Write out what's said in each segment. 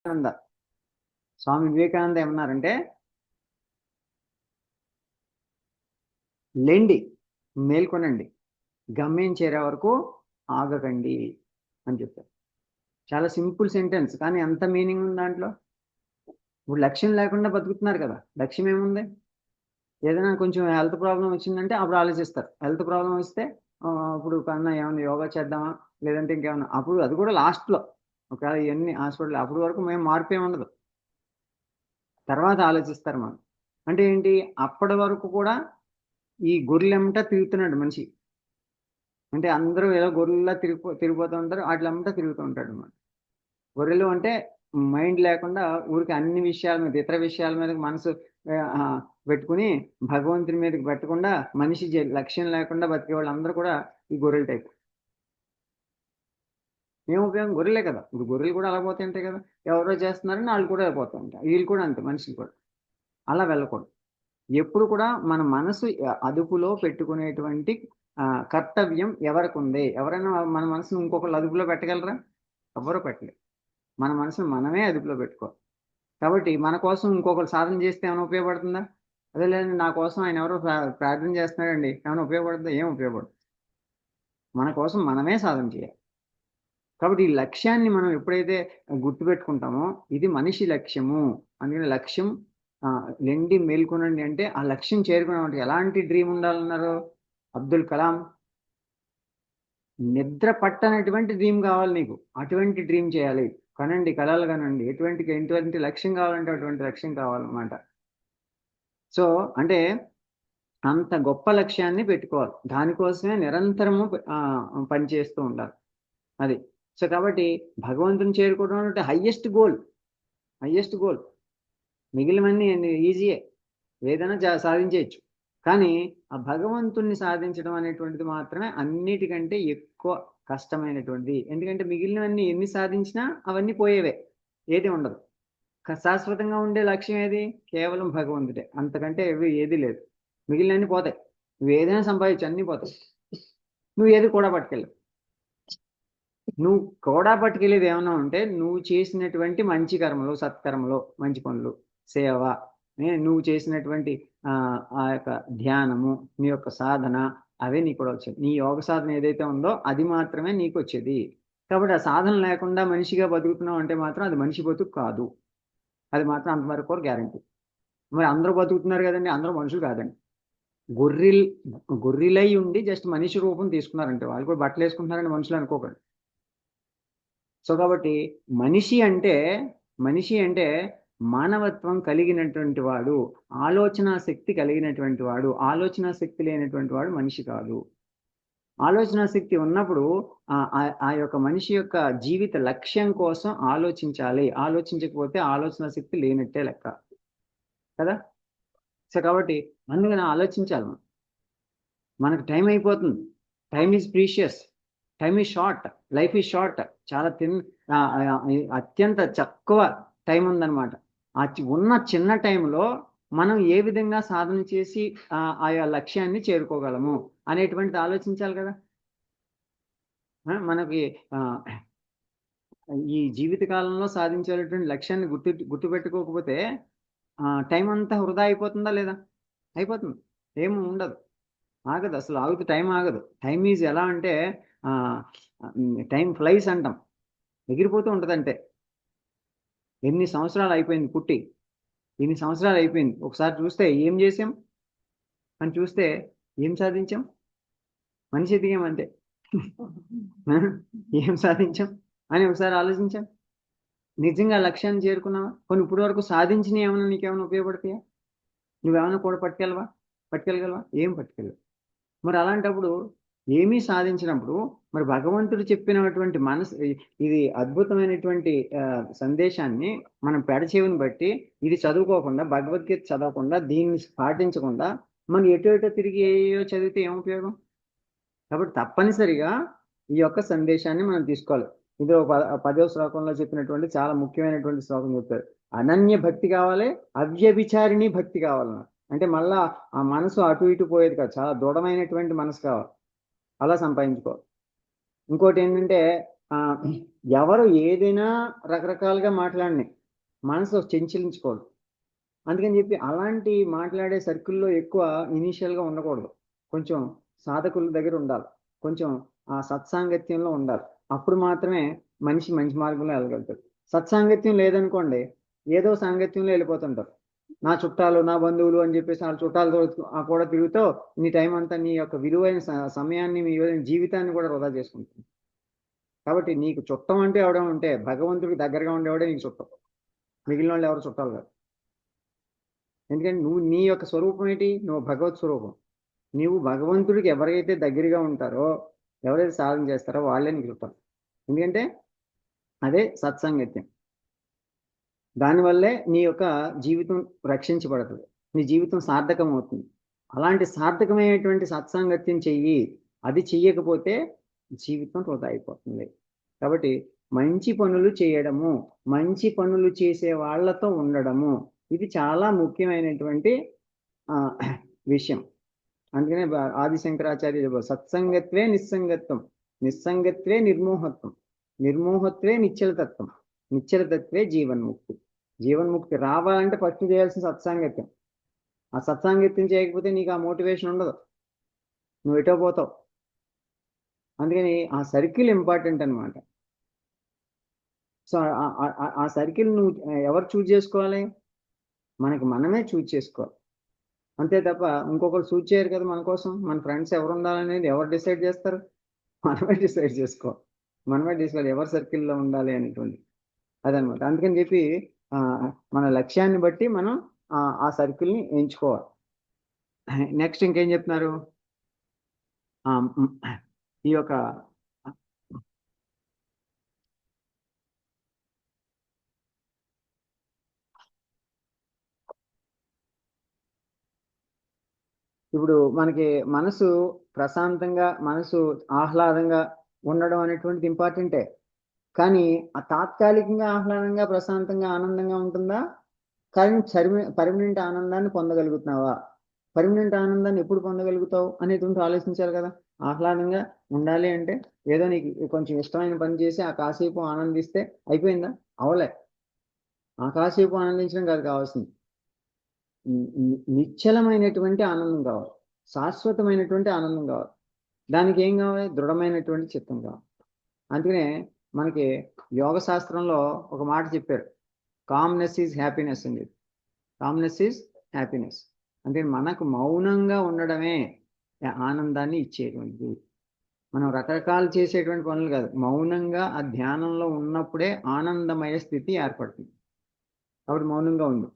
వివేకానంద స్వామి వివేకానంద ఏమన్నారంటే, లేండి, మేల్కొనండి, గమ్యం చేరే వరకు ఆగకండి అని చెప్పారు. చాలా సింపుల్ సెంటెన్స్, కానీ ఎంత మీనింగ్ ఉంది దాంట్లో. ఇప్పుడు లక్ష్యం లేకుండా బతుకుతున్నారు కదా. లక్ష్యం ఏముంది? ఏదైనా కొంచెం హెల్త్ ప్రాబ్లం వచ్చిందంటే అప్పుడు ఆలోచిస్తారు. హెల్త్ ప్రాబ్లం వస్తే ఇప్పుడు కన్నా ఏమన్నా యోగా చేద్దామా, లేదంటే ఇంకేమన్నా, అప్పుడు అది కూడా లాస్ట్లో. ఒకవేళ ఇవన్నీ హాస్పిటల్ అప్పటి వరకు మేము మార్పే ఉండదు. తర్వాత ఆలోచిస్తారు మనం. అంటే ఏంటి? అప్పటి వరకు కూడా ఈ గొర్రెలెమ్మట తిరుగుతున్నాడు మనిషి. అంటే అందరూ ఏదో గొర్రెల్లా తిరిగిపోతూ ఉంటారు. ఆటిలెమ్మట తిరుగుతూ ఉంటాడు అన్నమాట. గొర్రెలు అంటే మైండ్ లేకుండా ఊరికే అన్ని విషయాల మీద, ఇతర విషయాల మీద మనసు పెట్టుకుని భగవంతుని మీదకి పెట్టకుండా మనిషి లక్ష్యం లేకుండా బతికే వాళ్ళందరూ కూడా ఈ గొర్రెల టైప్. ఏం ఉపయోగం? గొర్రెలే కదా. ఇప్పుడు గొర్రెలు కూడా అలా పోతూ ఉంటాయి కదా. ఎవరో చేస్తున్నారని వాళ్ళు కూడా పోతూ ఉంటారు. వీళ్ళు కూడా అంతే, మనుషులు కూడా. అలా వెళ్ళకూడదు. ఎప్పుడు కూడా మన మనసు అదుపులో పెట్టుకునేటువంటి కర్తవ్యం ఎవరికి ఉంది? ఎవరైనా మన మనసును ఇంకొకళ్ళు అదుపులో పెట్టగలరా? ఎవ్వరూ పెట్టలేరు. మన మనసును మనమే అదుపులో పెట్టుకోవాలి. కాబట్టి మన కోసం ఇంకొకరు సాధన చేస్తే ఏమైనా ఉపయోగపడుతుందా? అదే లేదండి, నా కోసం ఆయన ఎవరో ప్రార్థన చేస్తున్నాడండి, ఏమైనా ఉపయోగపడుతుందా? ఏం ఉపయోగపడదు. మన కోసం మనమే సాధన చేయాలి. కాబట్టి ఈ లక్ష్యాన్ని మనం ఎప్పుడైతే గుర్తుపెట్టుకుంటామో, ఇది మనిషి లక్ష్యము. అందుకని లక్ష్యం లెండి మేల్కొనండి అంటే ఆ లక్ష్యం చేరుకున్నామంటే ఎలాంటి డ్రీమ్ ఉండాలన్నారు అబ్దుల్ కలాం? నిద్ర పట్టనటువంటి డ్రీమ్ కావాలి నీకు. అటువంటి డ్రీమ్ చేయాలి. కనండి, కలలు కనండి. ఎటువంటి లక్ష్యం కావాలంటే అటువంటి లక్ష్యం కావాలన్నమాట. సో అంటే అంత గొప్ప లక్ష్యాన్ని పెట్టుకోవాలి. దానికోసమే నిరంతరము పనిచేస్తూ ఉండాలి. అది. సో కాబట్టి భగవంతుని చేరుకోవడం అంటే హయ్యెస్ట్ గోల్. Highest goal. మిగిలినవన్నీ ఈజీయే. ఏదైనా సాధించేయచ్చు. కానీ ఆ భగవంతుణ్ణి సాధించడం అనేటువంటిది మాత్రమే అన్నిటికంటే ఎక్కువ కష్టమైనటువంటిది. ఎందుకంటే మిగిలినవన్నీ ఎన్ని సాధించినా అవన్నీ పోయేవే. ఏది ఉండదు. శాశ్వతంగా ఉండే లక్ష్యం ఏది? కేవలం భగవంతుడే. అంతకంటే ఏది లేదు. మిగిలినవన్నీ పోతాయి. నువ్వు ఏదైనా సంపాదించు, అన్నీ పోతాయి. నువ్వు ఏది కూడా పట్టుకెళ్ళవు. నువ్వు కూడా పట్టుకెళ్ళేది ఏమన్నా ఉంటే నువ్వు చేసినటువంటి మంచి కర్మలు, సత్కర్మలు, మంచి పనులు, సేవ, నువ్వు చేసినటువంటి ఆ యొక్క ధ్యానము, నీ యొక్క సాధన, అవే నీకు కూడా వచ్చేది. నీ యోగ సాధన ఏదైతే ఉందో అది మాత్రమే నీకు వచ్చేది. కాబట్టి ఆ సాధన లేకుండా మనిషిగా బతుకుతున్నావు అంటే మాత్రం అది మనిషి బతుకు కాదు. అది మాత్రం అంతవరకు కూడా గ్యారంటీ. మరి అందరూ బతుకుతున్నారు కదండి, అందరూ మనుషులు కాదండి. గొర్రెల్ గొర్రెలై ఉండి జస్ట్ మనిషి రూపం తీసుకున్నారంటే వాళ్ళు కూడా బట్టలు వేసుకుంటున్నారని మనుషులు అనుకోకండి. సో కాబట్టి మనిషి అంటే మానవత్వం కలిగినటువంటి వాడు, ఆలోచన శక్తి కలిగినటువంటి వాడు. ఆలోచన శక్తి లేనటువంటి వాడు మనిషి కాదు. ఆలోచన శక్తి ఉన్నప్పుడు ఆ యొక్క మనిషి యొక్క జీవిత లక్ష్యం కోసం ఆలోచించాలి. ఆలోచించకపోతే ఆలోచన శక్తి లేనట్టే లెక్క కదా. సో కాబట్టి అందుకని ఆలోచించాలి. మనకు టైం అయిపోతుంది. Time is precious. Time is short. Life is short. చాలా అత్యంత తక్కువ టైం ఉందన్నమాట. ఉన్న చిన్న టైంలో మనం ఏ విధంగా సాధన చేసి ఆయా లక్ష్యాన్ని చేరుకోగలము అనేటువంటిది ఆలోచించాలి కదా. మనకి ఈ జీవిత కాలంలో సాధించేటువంటి లక్ష్యాన్ని గుర్తుపెట్టుకోకపోతే టైం అంతా వృధా అయిపోతుందా లేదా? అయిపోతుంది. ఏమి ఉండదు. ఆగదు, అసలు ఆగుతూ టైం ఆగదు. టైం ఈజ్ ఎలా అంటే టైం ఫ్లైస్ అంటాం. ఎగిరిపోతూ ఉంటుంది. అంటే ఎన్ని సంవత్సరాలు అయిపోయింది పుట్టి, ఎన్ని సంవత్సరాలు అయిపోయింది. ఒకసారి చూస్తే ఏం చేసాం అని చూస్తే ఏం సాధించాం? మనిషి ఎదిగాం అంతే. ఏం సాధించాం అని ఒకసారి ఆలోచించాం. నిజంగా లక్ష్యాన్ని చేరుకున్నావా? కొన్ని ఇప్పుడు వరకు సాధించినవి ఏమైనా నీకేమైనా ఉపయోగపడతాయా? నువ్వేమైనా కూడా పట్టుకెళ్ళగలవా? ఏం పట్టుకెళ్ళవు. మరి అలాంటప్పుడు ఏమీ సాధించినప్పుడు మరి భగవంతుడు చెప్పినటువంటి ఇది అద్భుతమైనటువంటి సందేశాన్ని మనం పెడచెవిని బట్టి ఇది చదువుకోకుండా, భగవద్గీత చదవకుండా, దీన్ని పాటించకుండా మనం ఎటో తిరిగి ఏయో చదివితే ఏం ఉపయోగం? కాబట్టి తప్పనిసరిగా ఈ యొక్క సందేశాన్ని మనం తీసుకోవాలి. ఇది 10వ శ్లోకంలో చెప్పినటువంటి చాలా ముఖ్యమైనటువంటి శ్లోకం చెప్పారు. అనన్య భక్తి కావాలి, అవ్యభిచారిణి భక్తి కావాలన్నారు. అంటే మళ్ళా ఆ మనసు అటు ఇటు పోయేది కాదు, చాలా దృఢమైనటువంటి మనసు కావాలి. అలా సంపాదించుకోవాలి. ఇంకోటి ఏంటంటే ఎవరు ఏదైనా రకరకాలుగా మాట్లాడినాయి మనసులో చెంచలించుకోవద్దు. అందుకని చెప్పి అలాంటి మాట్లాడే సర్కిల్లో ఎక్కువ ఇనీషియల్గా ఉండకూడదు. కొంచెం సాధకుల దగ్గర ఉండాలి, కొంచెం ఆ సత్సాంగత్యంలో ఉండాలి. అప్పుడు మాత్రమే మనిషి మంచి మార్గంలో వెళ్ళగలుగుతాడు. సత్సాంగత్యం లేదనుకోండి, ఏదో సాంగత్యంలో వెళ్ళిపోతుంటారు. నా చుట్టాలు, నా బంధువులు అని చెప్పేసి వాళ్ళ చుట్టాలతో కూడా తిరుగుతూ నీ టైం అంతా, నీ యొక్క విలువైన సమయాన్ని, మీ విలువైన జీవితాన్ని కూడా వృధా చేసుకుంటుంది. కాబట్టి నీకు చుట్టం అంటే ఎవడో ఉంటే భగవంతుడికి దగ్గరగా ఉండేవాడే నీకు చుట్టం, మిగిలిన వాళ్ళు ఎవరు చుట్టాలు కాదు. ఎందుకంటే నువ్వు నీ యొక్క స్వరూపం ఏంటి? నువ్వు భగవత్ స్వరూపం. నీవు భగవంతుడికి ఎవరైతే దగ్గరగా ఉంటారో, ఎవరైతే సాధన చేస్తారో వాళ్ళే నీకు చుట్టాలు. ఎందుకంటే అదే సత్సాంగత్యం. దానివల్లే నీ యొక్క జీవితం రక్షించబడుతుంది, నీ జీవితం సార్థకం అవుతుంది. అలాంటి సార్థకమైనటువంటి సత్సాంగత్యం చెయ్యి. అది చెయ్యకపోతే జీవితం వృధా అయిపోతుంది. కాబట్టి మంచి పనులు చేయడము, మంచి పనులు చేసే వాళ్ళతో ఉండడము, ఇది చాలా ముఖ్యమైనటువంటి విషయం. అందుకనే ఆది శంకరాచార్య సత్సంగత్వే నిస్సంగత్వం, నిస్సంగత్వే నిర్మోహత్వం, నిర్మోహత్వే నిశ్చలతత్వం, నిశ్చలతత్వే జీవన్ముక్తి. జీవన్ముక్తి రావాలంటే ఫస్ట్ చేయాల్సిన సత్సాంగత్యం. ఆ సత్సాంగత్యం చేయకపోతే నీకు ఆ మోటివేషన్ ఉండదు, నువ్వు ఎటో పోతావు. అందుకని ఆ సర్కిల్ ఇంపార్టెంట్ అనమాట. సో ఆ సర్కిల్ నువ్వు ఎవరు చూజ్ చేసుకోవాలి? మనకి మనమే చూజ్ చేసుకోవాలి. అంతే తప్ప ఇంకొకరు చూజ్ చేయరు కదా మన కోసం. మన ఫ్రెండ్స్ ఎవరు ఉండాలనేది ఎవరు డిసైడ్ చేస్తారు? మనమే డిసైడ్ చేసుకోవాలి. మనమే డిసైడ్ ఎవరి సర్కిల్లో ఉండాలి అనేటువంటి అదనమాట. అందుకని చెప్పి మన లక్ష్యాన్ని బట్టి మనం ఆ సర్కిల్ని ఎంచుకోవాలి. నెక్స్ట్ ఇంకేం చెప్తున్నారు? ఈ యొక్క ఇప్పుడు మనకి మనసు ప్రశాంతంగా, మనసు ఆహ్లాదంగా ఉండడం అనేటువంటిది ఇంపార్టెంటే. కానీ ఆ తాత్కాలికంగా ఆహ్లాదంగా, ప్రశాంతంగా, ఆనందంగా ఉంటుందా? కానీ పర్మనెంట్ ఆనందాన్ని పొందగలుగుతున్నావా? పర్మనెంట్ ఆనందాన్ని ఎప్పుడు పొందగలుగుతావు అనేటువంటి ఆలోచించాలి కదా. ఆహ్లాదంగా ఉండాలి అంటే ఏదో నీకు కొంచెం ఇష్టమైన పని చేసి ఆ కాసేపు ఆనందిస్తే అయిపోయిందా? అవలే. ఆ కాసేపు ఆనందించడం కాదు కావాల్సింది, నిశ్చలమైనటువంటి ఆనందం కావాలి, శాశ్వతమైనటువంటి ఆనందం కావాలి. దానికి ఏం కావాలి? దృఢమైనటువంటి చిత్తం కావాలి. అందుకనే మనకి యోగ శాస్త్రంలో ఒక మాట చెప్పారు, కామ్నెస్ ఈజ్ హ్యాపీనెస్ అని చెప్పి. కామ్నెస్ ఈజ్ హ్యాపీనెస్ అంటే మనకు మౌనంగా ఉండడమే ఆనందాన్ని ఇచ్చేటువంటిది. మనం రకరకాలు చేసేటువంటి పనులు కాదు, మౌనంగా ఆ ధ్యానంలో ఉన్నప్పుడే ఆనందమయ స్థితి ఏర్పడుతుంది. కాబట్టి మౌనంగా ఉండు,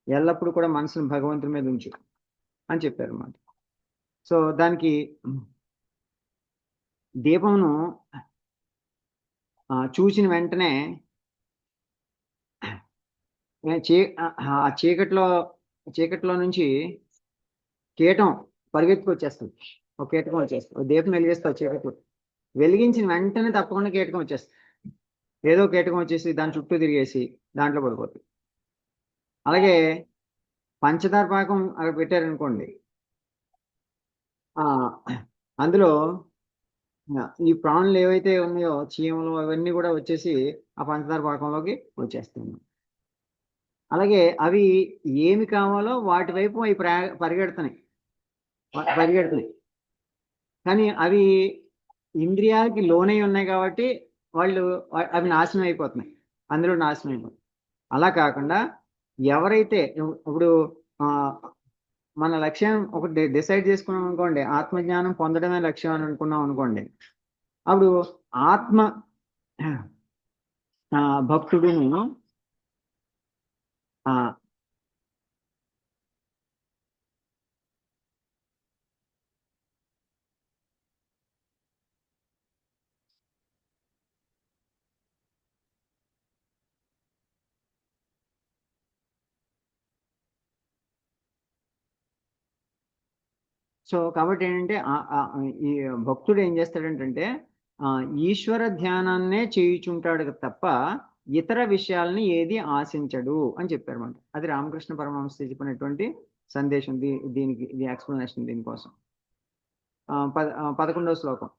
ఎల్లప్పుడూ కూడా మనసును భగవంతుని మీద ఉంచు అని చెప్పారు అన్నమాట. సో దానికి దీపమును చూసిన వెంటనే ఆ చీకట్లో నుంచి కీటం పరిగెత్తుకు వచ్చేస్తుంది. ఒక కీటకం వచ్చేస్తుంది, దీపం వెలిగిస్తుంది, చీకట్లో వెలిగించిన వెంటనే తప్పకుండా కీటకం వచ్చేస్తుంది. ఏదో కీటకం వచ్చేసి దాని చుట్టూ తిరిగేసి దాంట్లో పడిపోతుంది. అలాగే పంచదార పాకం అక్కడ పెట్టారనుకోండి, అందులో ఈ ప్రాణులు ఏవైతే ఉన్నాయో, చీమలు అవన్నీ కూడా వచ్చేసి ఆ పంచదార పాకంలోకి వచ్చేస్తున్నాయి. అలాగే అవి ఏమి కావాలో వాటి వైపు అవి పరిగెడుతున్నాయి. కానీ అవి ఇంద్రియాలకి లోనై ఉన్నాయి కాబట్టి వాళ్ళు అవి నాశనం అయిపోతున్నాయి, అందులో నాశనం అయిపోతుంది. అలా కాకుండా ఎవరైతే ఇప్పుడు మన లక్ష్యం ఒకటి డిసైడ్ చేసుకున్నాం అనుకోండి, ఆత్మజ్ఞానం పొందడమే లక్ష్యం అని అనుకున్నాం అనుకోండి, అప్పుడు ఆత్మ భక్తుడును సో కాబట్టి ఏంటంటే ఈ భక్తుడు ఏం చేస్తాడంటే ఈశ్వర ధ్యానాన్నే చేయుచుంటాడు తప్ప ఇతర విషయాల్ని ఏది ఆశించడు అని చెప్పారు అన్నమాట. అది రామకృష్ణ పరమహంస చెప్పినటువంటి సందేశం. దీనికి ఇది ఎక్స్ప్లెనేషన్ దీనికోసం. 11వ శ్లోకం.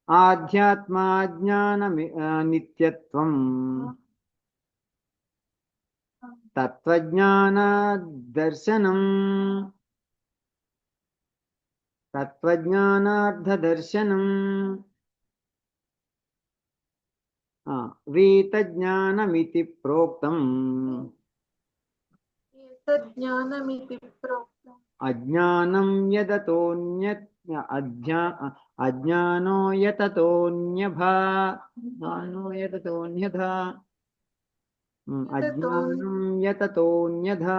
ఆధ్యాత్మాజ్ఞాన నిత్యత్వం తత్వజ్ఞాన దర్శనం తత్వజ్ఞానార్థ దర్శనం వీతజ్ఞానమితి ప్రోక్తం అజ్ఞానం యదతోన్య అజ్ఞానో యతతోన్యథా అజ్ఞానం యతతోన్యథా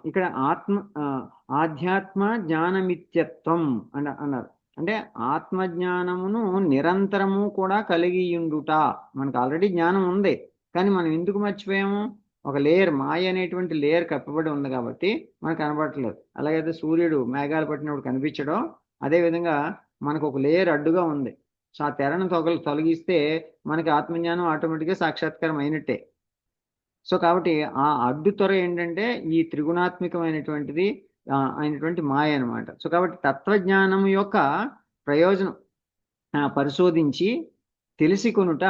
ఇక్కడ ఆధ్యాత్మ జ్ఞానమిత్యత్వం అన్నారు. అంటే ఆత్మజ్ఞానమును నిరంతరము కూడా కలిగి ఉండుట. మనకు ఆల్రెడీ జ్ఞానం ఉంది, కానీ మనం ఎందుకు మర్చిపోయాము? ఒక లేయర్, మాయ అనేటువంటి లేయర్ కప్పబడి ఉంది కాబట్టి మనకు కనబడట్లేదు. అలాగైతే సూర్యుడు మేఘాలు పట్టినప్పుడు కనిపించడం, అదేవిధంగా మనకు ఒక లేయర్ అడ్డుగా ఉంది. సో ఆ తెరను తొలగిస్తే మనకి ఆత్మజ్ఞానం ఆటోమేటిక్గా సాక్షాత్కారం అయినట్టే. సో కాబట్టి ఆ అడ్డు త్వర ఏంటంటే ఈ త్రిగుణాత్మకమైనటువంటిది అయినటువంటి మాయ అనమాట. సో కాబట్టి తత్వజ్ఞానం యొక్క ప్రయోజనం పరిశోధించి తెలిసి కొనుట,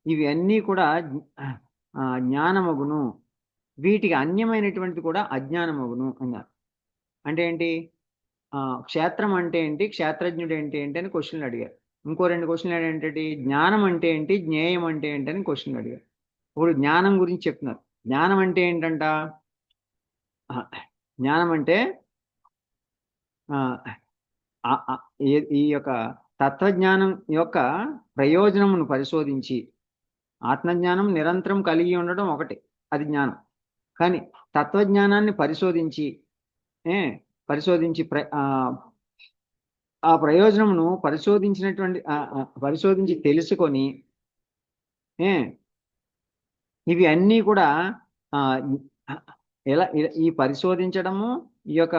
ఇవి అన్నీ కూడా జ్ఞానమగును, వీటికి అన్యమైనటువంటిది కూడా అజ్ఞానమగును అన్నారు. అంటే ఏంటి? క్షేత్రం అంటే ఏంటి, క్షేత్రజ్ఞుడు ఏంటి అని క్వశ్చన్లు అడిగారు. ఇంకో 2 క్వశ్చన్లు ఏంటంటే జ్ఞానం అంటే ఏంటి, జ్ఞేయం అంటే ఏంటి అని క్వశ్చన్లు అడిగారు. ఇప్పుడు జ్ఞానం గురించి చెప్తున్నారు. జ్ఞానం అంటే ఏంటంట? జ్ఞానం అంటే ఈ యొక్క తత్వజ్ఞానం యొక్క ప్రయోజనమును పరిశోధించి, ఆత్మజ్ఞానం నిరంతరం కలిగి ఉండడం ఒకటి, అది జ్ఞానం. కానీ తత్వజ్ఞానాన్ని పరిశోధించి ఆ ప్రయోజనమును పరిశోధించి తెలుసుకొని ఇవి అన్నీ కూడా ఎలా ఈ పరిశోధించడము, ఈ యొక్క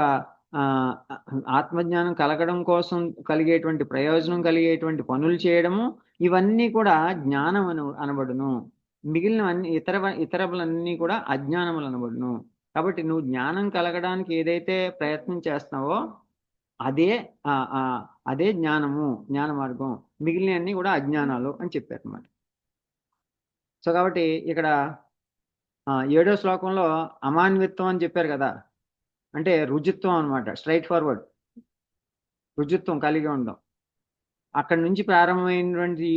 ఆత్మజ్ఞానం కలగడం కోసం కలిగేటువంటి ప్రయోజనం కలిగేటువంటి పనులు చేయడము, ఇవన్నీ కూడా జ్ఞానం అనబడును. మిగిలిన ఇతరములన్నీ కూడా అజ్ఞానములు అనబడును. కాబట్టి నువ్వు జ్ఞానం కలగడానికి ఏదైతే ప్రయత్నం చేస్తున్నావో అదే జ్ఞానము, జ్ఞాన మార్గం. మిగిలినవన్నీ కూడా అజ్ఞానాలు అని చెప్పారు అన్నమాట. సో కాబట్టి ఇక్కడ 7వ శ్లోకంలో అమాన్విత్వం అని చెప్పారు కదా, అంటే రుజుత్వం అనమాట, స్ట్రైట్ ఫార్వర్డ్ రుజుత్వం కలిగి ఉండడం. అక్కడి నుంచి ప్రారంభమైనటువంటి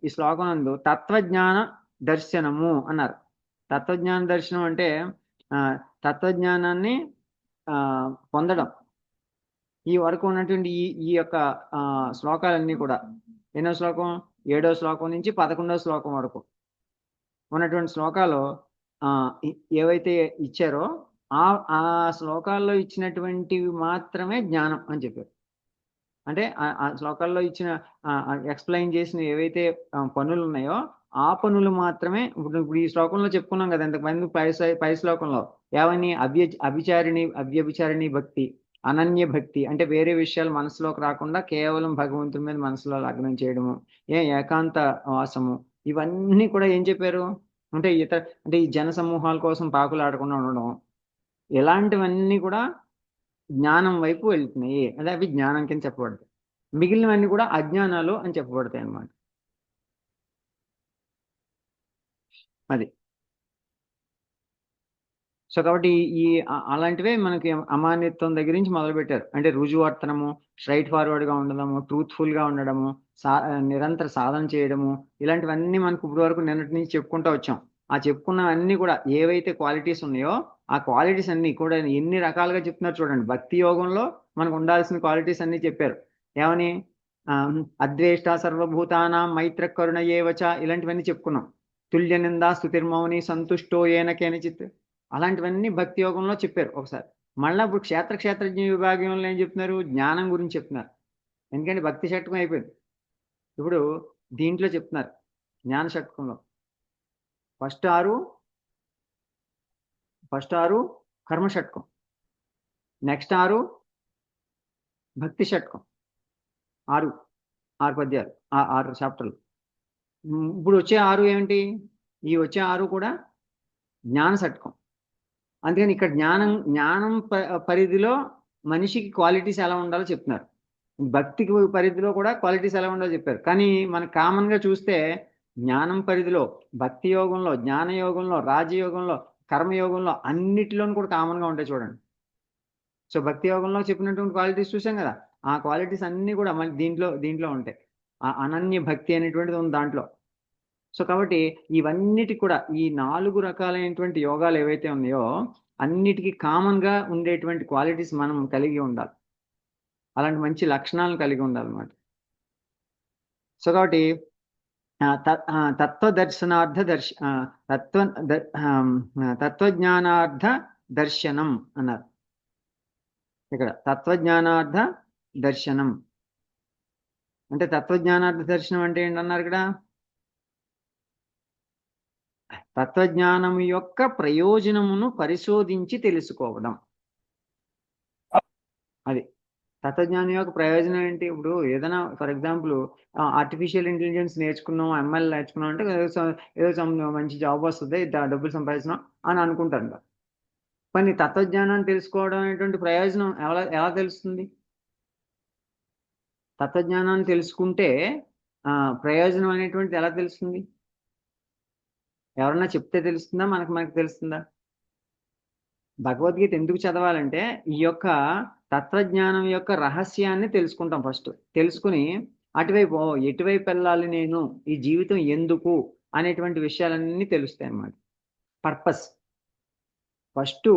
ఈ శ్లోకం నందు తత్వజ్ఞాన దర్శనము అన్నారు. తత్వజ్ఞాన దర్శనం అంటే తత్వజ్ఞానాన్ని పొందడం. ఈ వరకు ఉన్నటువంటి ఈ యొక్క శ్లోకాలన్నీ కూడా, ఎన్నో శ్లోకం? 7వ శ్లోకం నుంచి 11వ శ్లోకం వరకు ఉన్నటువంటి శ్లోకాలు ఏవైతే ఇచ్చారో ఆ శ్లోకాల్లో ఇచ్చినటువంటివి మాత్రమే జ్ఞానం అని చెప్పారు. అంటే ఆ శ్లోకాల్లో ఇచ్చిన ఎక్స్ప్లెయిన్ చేసిన ఏవైతే పనులు ఉన్నాయో ఆ పనులు మాత్రమే. ఇప్పుడు ఈ శ్లోకంలో చెప్పుకున్నాం కదా ఇంతకుమంది పై శ్లోకంలో ఏమని? అవ్యభిచారిణి భక్తి, అనన్య భక్తి, అంటే వేరే విషయాలు మనసులోకి రాకుండా కేవలం భగవంతుడి మీద మనసులో లగ్నం చేయడము, ఏకాంత వాసము, ఇవన్నీ కూడా ఏం చెప్పారు అంటే అంటే ఈ జన సమూహాల కోసం పాకులాడకుండా ఉండడం, ఇలాంటివన్నీ కూడా జ్ఞానం వైపు వెళ్తున్నాయి. అదే అవి జ్ఞానం కింద చెప్పబడతాయి. మిగిలినవన్నీ కూడా అజ్ఞానాలు అని చెప్పబడతాయి అన్నమాట. అది. సో కాబట్టి ఈ అలాంటివే మనకి అమాన్యత్వం దగ్గర నుంచి మొదలుపెట్టారు. అంటే రుజువర్తనము, స్ట్రైట్ ఫార్వర్డ్గా ఉండడము, ట్రూత్ఫుల్గా ఉండడము, నిరంతర సాధన చేయడము, ఇలాంటివన్నీ మనకు ఇప్పుడు వరకు నిన్నటి నుంచి చెప్పుకుంటూ వచ్చాం. ఆ చెప్పుకున్నవన్నీ కూడా ఏవైతే క్వాలిటీస్ ఉన్నాయో ఆ క్వాలిటీస్ అన్ని కూడా ఎన్ని రకాలుగా చెప్తున్నారు చూడండి. భక్తి యోగంలో మనకు ఉండాల్సిన క్వాలిటీస్ అన్ని చెప్పారు. ఏమని? అద్వేష్ట సర్వభూతానాం మైత్ర కరుణ ఏవచ, ఇలాంటివన్నీ చెప్పుకున్నాం. తుల్య నిందా స్తుతిర్మౌని సంతుష్టో ఏన కేనచిత్, అలాంటివన్నీ భక్తి యోగంలో చెప్పారు ఒకసారి. మళ్ళీ ఇప్పుడు క్షేత్రజ్ఞ విభాగంలో ఏం చెప్తున్నారు? జ్ఞానం గురించి చెప్తున్నారు. ఎందుకంటే భక్తి షట్కం అయిపోయింది. ఇప్పుడు దీంట్లో చెప్తున్నారు జ్ఞాన షట్కంలో ఫస్ట్ ఆరు కర్మ షట్కం, నెక్స్ట్ 6 భక్తి షట్కం. 6 పద్యాలు, 6 చాప్టర్లు. ఇప్పుడు వచ్చే 6 ఏమిటి? ఈ వచ్చే 6 కూడా జ్ఞాన షట్కం. అందుకని ఇక్కడ జ్ఞానం పరిధిలో మనిషికి క్వాలిటీస్ ఎలా ఉండాలో చెప్తున్నారు. భక్తికి పరిధిలో కూడా క్వాలిటీస్ ఎలా ఉండాలో చెప్పారు. కానీ మనకు కామన్గా చూస్తే జ్ఞానం పరిధిలో, భక్తి యోగంలో, జ్ఞాన యోగంలో, రాజయోగంలో, కర్మయోగంలో అన్నిటిలోనూ కూడా కామన్గా ఉంటాయి చూడండి. సో భక్తి యోగంలో చెప్పినటువంటి క్వాలిటీస్ చూసాం కదా, ఆ క్వాలిటీస్ అన్నీ కూడా మళ్ళీ దీంట్లో ఉంటాయి. ఆ అనన్య భక్తి అనేటువంటిది ఉంది దాంట్లో. సో కాబట్టి ఇవన్నిటి కూడా ఈ 4 రకాలైనటువంటి యోగాలు ఏవైతే ఉన్నాయో అన్నిటికీ కామన్గా ఉండేటువంటి క్వాలిటీస్ మనం కలిగి ఉండాలి. అలాంటి మంచి లక్షణాలను కలిగి ఉండాలన్నమాట. సో కాబట్టి తత్వదర్శనార్థ తత్వజ్ఞానార్థ దర్శనం అన్నారు ఇక్కడ. తత్వజ్ఞానార్థ దర్శనం అంటే తత్వజ్ఞానార్థ దర్శనం అంటే ఏంటన్నారు ఇక్కడ? తత్వజ్ఞానం యొక్క ప్రయోజనమును పరిశోధించి తెలుసుకోవడం. అది తత్వజ్ఞానం యొక్క ప్రయోజనం ఏంటి? ఇప్పుడు ఏదైనా ఫర్ ఎగ్జాంపుల్ ఆర్టిఫిషియల్ ఇంటెలిజెన్స్ నేర్చుకున్నాం, ఎంఎల్ నేర్చుకున్నాం అంటే ఏదో మంచి జాబ్ వస్తుంది, డబ్బులు సంపాదిస్తున్నాం అని అనుకుంటారు. కానీ తత్వజ్ఞానాన్ని తెలుసుకోవడం అనేటువంటి ప్రయోజనం ఎలా తెలుస్తుంది? తత్వజ్ఞానాన్ని తెలుసుకుంటే ప్రయోజనం అనేటువంటిది ఎలా తెలుస్తుంది? ఎవరన్నా చెప్తే తెలుస్తుందా, మనకు తెలుస్తుందా? భగవద్గీత ఎందుకు చదవాలంటే ఈ యొక్క తత్వజ్ఞానం యొక్క రహస్యాన్ని తెలుసుకుంటాం. ఫస్ట్ తెలుసుకుని అటువైపు ఎటువైపు వెళ్ళాలి, నేను ఈ జీవితం ఎందుకు అనేటువంటి విషయాలన్నీ తెలుస్తాయి అన్నమాట. పర్పస్. ఫస్ట్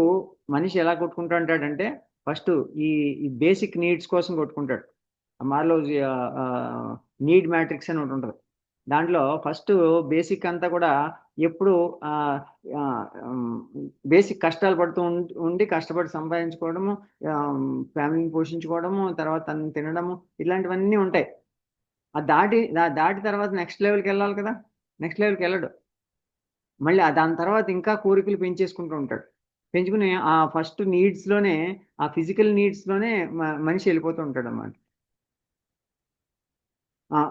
మనిషి ఎలా కొట్టుకుంటూ ఉంటాడంటే ఫస్ట్ ఈ బేసిక్ నీడ్స్ కోసం కొట్టుకుంటాడు. మాలో నీడ్ మ్యాట్రిక్స్ అని ఒకటి ఉంటుంది. దాంట్లో ఫస్ట్ బేసిక్ అంతా కూడా ఎప్పుడు బేసిక్ కష్టాలు పడుతూ ఉండి కష్టపడి సంపాదించుకోవడము, ఫ్యామిలీని పోషించుకోవడము, తర్వాత తను తినడము, ఇలాంటివన్నీ ఉంటాయి. దాటి తర్వాత నెక్స్ట్ లెవెల్కి వెళ్ళాలి కదా. నెక్స్ట్ లెవెల్కి వెళ్ళడు. మళ్ళీ దాని తర్వాత ఇంకా కోరికలు పెంచేసుకుంటూ ఉంటాడు. పెంచుకుని ఆ ఫస్ట్ నీడ్స్లోనే, ఆ ఫిజికల్ నీడ్స్లోనే మనిషి వెళ్ళిపోతూ ఉంటాడు అన్నమాట.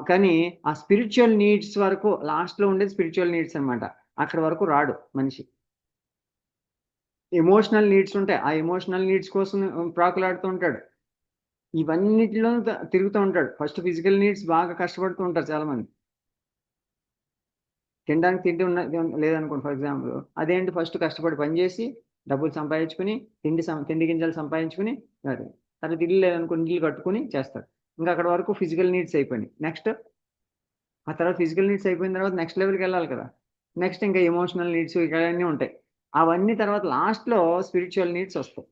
కానీ ఆ స్పిరిచువల్ నీడ్స్ వరకు లాస్ట్లో ఉండేది స్పిరిచువల్ నీడ్స్ అనమాట. అక్కడ వరకు రాడు మనిషి. ఎమోషనల్ నీడ్స్ ఉంటాయి. ఆ ఎమోషనల్ నీడ్స్ కోసం ప్రాకులాడుతూ ఉంటాడు. ఇవన్నిటిలో తిరుగుతూ ఉంటాడు. ఫస్ట్ ఫిజికల్ నీడ్స్ బాగా కష్టపడుతూ ఉంటారు చాలామంది. తినడానికి తిండి లేదనుకోండి ఫర్ ఎగ్జాంపుల్, అదేంటి ఫస్ట్ కష్టపడి పనిచేసి డబ్బులు సంపాదించుకుని తిండి గింజలు సంపాదించుకుని తర్వాత ఇల్లు లేదనుకోండి ఇల్లు కట్టుకుని చేస్తాడు. ఇంకా అక్కడ వరకు ఫిజికల్ నీడ్స్ అయిపోయినాయి. నెక్స్ట్ ఆ తర్వాత ఫిజికల్ నీడ్స్ అయిపోయిన తర్వాత నెక్స్ట్ లెవెల్కి వెళ్ళాలి కదా. నెక్స్ట్ ఇంకా ఎమోషనల్ నీడ్స్ ఇవన్నీ ఉంటాయి. అవన్నీ తర్వాత లాస్ట్లో స్పిరిచువల్ నీడ్స్ వస్తాయి.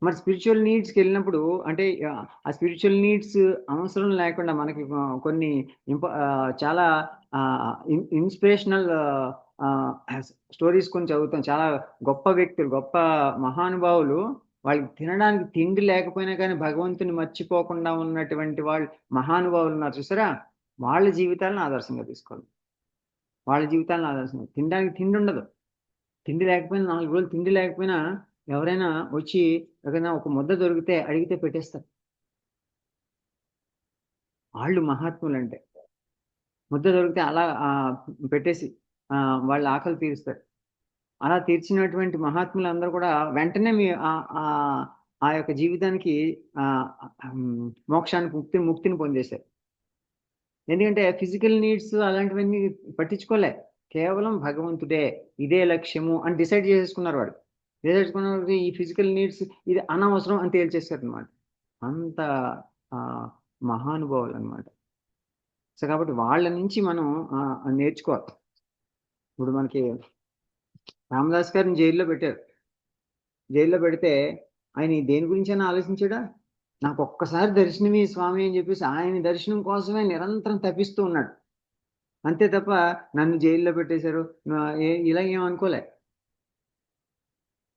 మరి స్పిరిచువల్ నీడ్స్కి వెళ్ళినప్పుడు అంటే ఆ స్పిరిచువల్ నీడ్స్ అవసరం లేకుండా మనకి కొన్ని చాలా ఇన్స్పిరేషనల్ స్టోరీస్ కొన్ని చదువుతాం. చాలా గొప్ప వ్యక్తులు, గొప్ప మహానుభావులు, వాళ్ళకి తినడానికి తిండి లేకపోయినా కానీ భగవంతుని మర్చిపోకుండా ఉన్నటువంటి వాళ్ళు మహానుభావులు ఉన్నారు చూసారా, వాళ్ళ జీవితాలను ఆదర్శంగా తీసుకోవాలి. వాళ్ళ జీవితాలను ఆదర్శంగా. తినడానికి తిండి ఉండదు, తిండి లేకపోయినా 4 రోజులు తిండి లేకపోయినా ఎవరైనా వచ్చి ఏదైనా ఒక ముద్ద దొరికితే అడిగితే పెట్టేస్తారు. వాళ్ళు మహాత్ములు అంటే ముద్ద దొరికితే అలా పెట్టేసి వాళ్ళ ఆకలి తీరుస్తారు. అలా తీర్చినటువంటి మహాత్ములందరూ కూడా వెంటనే ఆ యొక్క జీవితానికి మోక్షానికి ముక్తిని పొందేశారు. ఎందుకంటే ఫిజికల్ నీడ్స్ అలాంటివన్నీ పట్టించుకోలే. కేవలం భగవంతుడే ఇదే లక్ష్యము అని డిసైడ్ చేసేసుకున్నారు వాడు. డిసైడ్ చేసుకున్న ఈ ఫిజికల్ నీడ్స్ ఇది అనవసరం అని తేల్చేశారు అనమాట. అంత మహానుభావులు అనమాట. సో కాబట్టి వాళ్ళ నుంచి మనం నేర్చుకోవాలి. ఇప్పుడు మనకి రామదాస్ గారిని జైల్లో పెట్టారు. జైల్లో పెడితే ఆయన దేని గురించి అయినా ఆలోచించాడా? నాకు ఒక్కసారి దర్శనమి స్వామి అని చెప్పేసి ఆయన దర్శనం కోసమే నిరంతరం తప్పిస్తూ ఉన్నాడు. అంతే తప్ప నన్ను జైల్లో పెట్టేశారు ఇలా ఏమనుకోలే.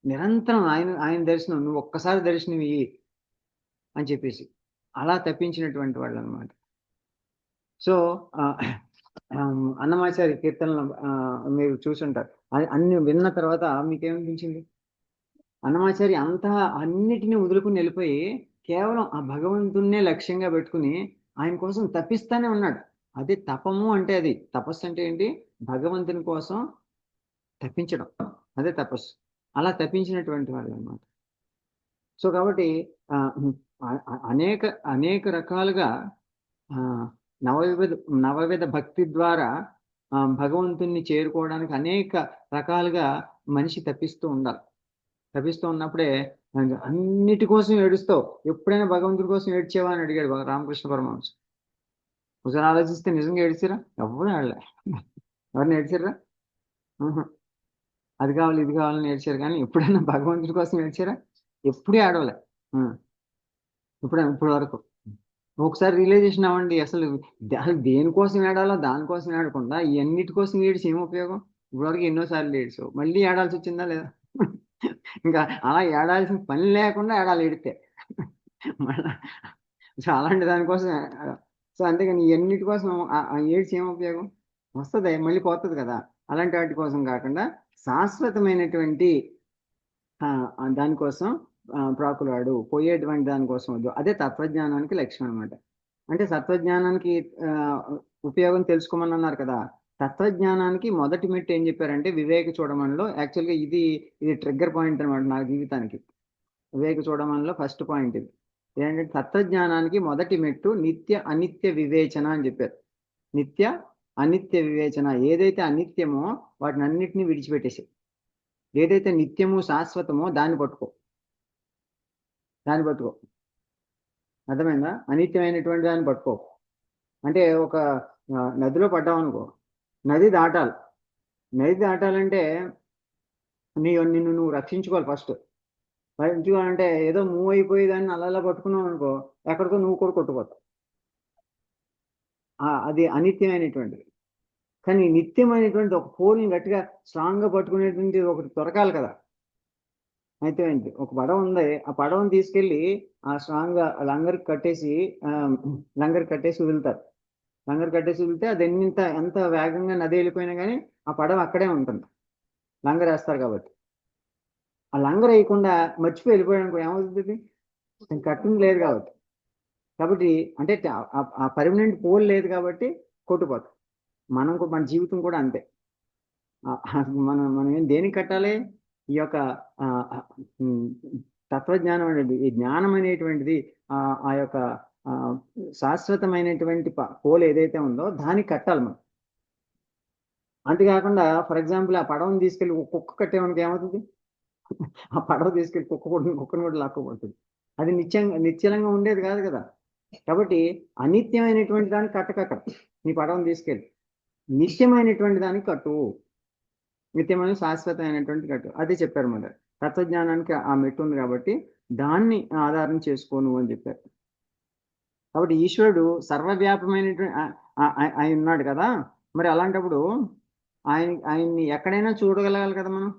నిరంతరం ఆయన దర్శనం, నువ్వు ఒక్కసారి దర్శనం ఇయ్యి అని చెప్పేసి అలా తప్పించినటువంటి వాళ్ళు అనమాట. సో అన్నమాచారి కీర్తనలు మీరు చూసుంటారు. అన్ని విన్న తర్వాత మీకేమనిపించింది? అన్నమాచారి అంతా అన్నిటినీ వదులుకుని వెళ్ళిపోయి కేవలం ఆ భగవంతున్నే లక్ష్యంగా పెట్టుకుని ఆయన కోసం తప్పిస్తానే ఉన్నాడు. అదే తపము అంటే. అది తపస్సు అంటే ఏంటి? భగవంతుని కోసం తప్పించడం. అదే తపస్సు. అలా తప్పించినటువంటి వాళ్ళు అనమాట. సో కాబట్టి అనేక అనేక రకాలుగా నవవిధ నవవిధ భక్తి ద్వారా భగవంతుణ్ణి చేరుకోవడానికి అనేక రకాలుగా మనిషి తప్పిస్తూ ఉండాలి. తప్పిస్తూ ఉన్నప్పుడే అన్నిటి కోసం ఏడుస్తావు. ఎప్పుడైనా భగవంతుడి కోసం ఏడ్చావా అని అడిగాడు రామకృష్ణ పరమహంస. ఒకసారి ఆలోచిస్తే నిజంగా ఏడిచిరా? ఎవరు ఆడలే. ఎవరిని ఏడ్చారా? అది కావాలి ఇది కావాలని ఏడ్చారు, కానీ ఎప్పుడైనా భగవంతుడి కోసం ఏడ్చారా? ఎప్పుడూ ఏడవలే. ఇప్పుడు వరకు ఒకసారి రియలైజేషన్ అవ్వండి. అసలు దేనికోసం ఏడాలో దానికోసం ఏడకుండా ఇవన్నిటి కోసం ఏడిచి ఏం ఉపయోగం? ఇప్పటివరకు ఎన్నోసార్లు ఏడ్చావు, మళ్ళీ ఏడాల్సి వచ్చిందా లేదా? ఇంకా అలా ఏడాల్సిన పని లేకుండా ఏడాలి ఏడితే మళ్ళా. సో అలాంటి దానికోసం సో అంతేగాని ఇవన్నిటి కోసం ఏడ్చి ఏం ఉపయోగం? వస్తుంది, మళ్ళీ పోతుంది కదా. అలాంటి వాటి కోసం కాకుండా శాశ్వతమైనటువంటి దానికోసం ప్రాకులాడు, పోయేటువంటి దానికోసం వద్దు. అదే తత్వజ్ఞానానికి లక్ష్యం అనమాట. అంటే తత్వజ్ఞానానికి ఉపయోగం తెలుసుకోమని అన్నారు కదా. తత్వజ్ఞానానికి మొదటి మెట్టు ఏం చెప్పారంటే వివేక చూడమనిలో. యాక్చువల్గా ఇది ట్రిగ్గర్ పాయింట్ అనమాట నా జీవితానికి. వివేక చూడమనిలో ఫస్ట్ పాయింట్ ఇది ఏంటంటే, తత్వజ్ఞానానికి మొదటి మెట్టు నిత్య అనిత్య వివేచన అని చెప్పారు. నిత్య అనిత్య వివేచన. ఏదైతే అనిత్యమో వాటిని అన్నిటినీ విడిచిపెట్టేసి, ఏదైతే నిత్యము శాశ్వతమో దాన్ని పట్టుకో. అర్థమైందా? అనిత్యమైనటువంటి దాన్ని పట్టుకో. అంటే ఒక నదిలో పడ్డావు అనుకో, నది దాటాలి. నది దాటాలంటే నిన్ను నువ్వు రక్షించుకోవాలి ఫస్ట్. రక్షించుకోవాలంటే ఏదో మూవ్ అయిపోయి దాన్ని అలా పట్టుకున్నావు అనుకో, ఎక్కడికో నువ్వు కూడా కొట్టుకోతావు. అది అనిత్యమైనటువంటిది. కానీ నిత్యమైనటువంటి ఒక పోల్ని గట్టిగా స్ట్రాంగ్గా పట్టుకునేటువంటి ఒకటి దొరకాలి కదా. అయితే ఏంటి, ఒక పడవ ఉంది, ఆ పడవని తీసుకెళ్ళి ఆ స్ట్రాంగ్గా లంగర్కి కట్టేసి వదులుతారు. లంగర్ కట్టేసి వదిలితే అది ఎంత వేగంగా నది వెళ్ళిపోయినా కానీ ఆ పడవ అక్కడే ఉంటుంది. లంగర్ వేస్తారు కాబట్టి. ఆ లంగర్ వేయకుండా మర్చిపోయి వెళ్ళిపోయాడు ఏమవుతుంది? కట్టింగ్ లేదు కాబట్టి అంటే ఆ పర్మనెంట్ పోల్ లేదు కాబట్టి కొట్టుపోతాం. మన జీవితం కూడా అంతే. మనం ఏం దేనికి కట్టాలి? ఈ యొక్క తత్వజ్ఞానం అనేది, ఈ జ్ఞానం అనేటువంటిది ఆ యొక్క శాశ్వతమైనటువంటి పోల్ ఏదైతే ఉందో దానికి కట్టాలి మనం. అంతేకాకుండా ఫర్ ఎగ్జాంపుల్ ఆ పడవని తీసుకెళ్ళి కుక్క కట్టేవానికి ఏమవుతుంది? ఆ పడవ తీసుకెళ్ళి కుక్కను కూడా లాక్కోబడుతుంది. అది నిశ్చలంగా ఉండేది కాదు కదా. కాబట్టి అనిత్యమైనటువంటి దానికి కట్టకక్కడ నీ పడవని తీసుకెళ్ళి నిత్యమైనటువంటి దానికి కట్టు. నిత్యమైన శాశ్వతమైనటువంటి కట్టు. అదే చెప్పారు మరి. తత్వజ్ఞానానికి ఆ మెట్టు ఉంది కాబట్టి దాన్ని ఆధారం చేసుకోను అని చెప్పారు. కాబట్టి ఈశ్వరుడు సర్వవ్యాపమైనటువంటి ఆయన ఉన్నాడు కదా. మరి అలాంటప్పుడు ఆయన్ని ఎక్కడైనా చూడగలగాలి కదా మనం.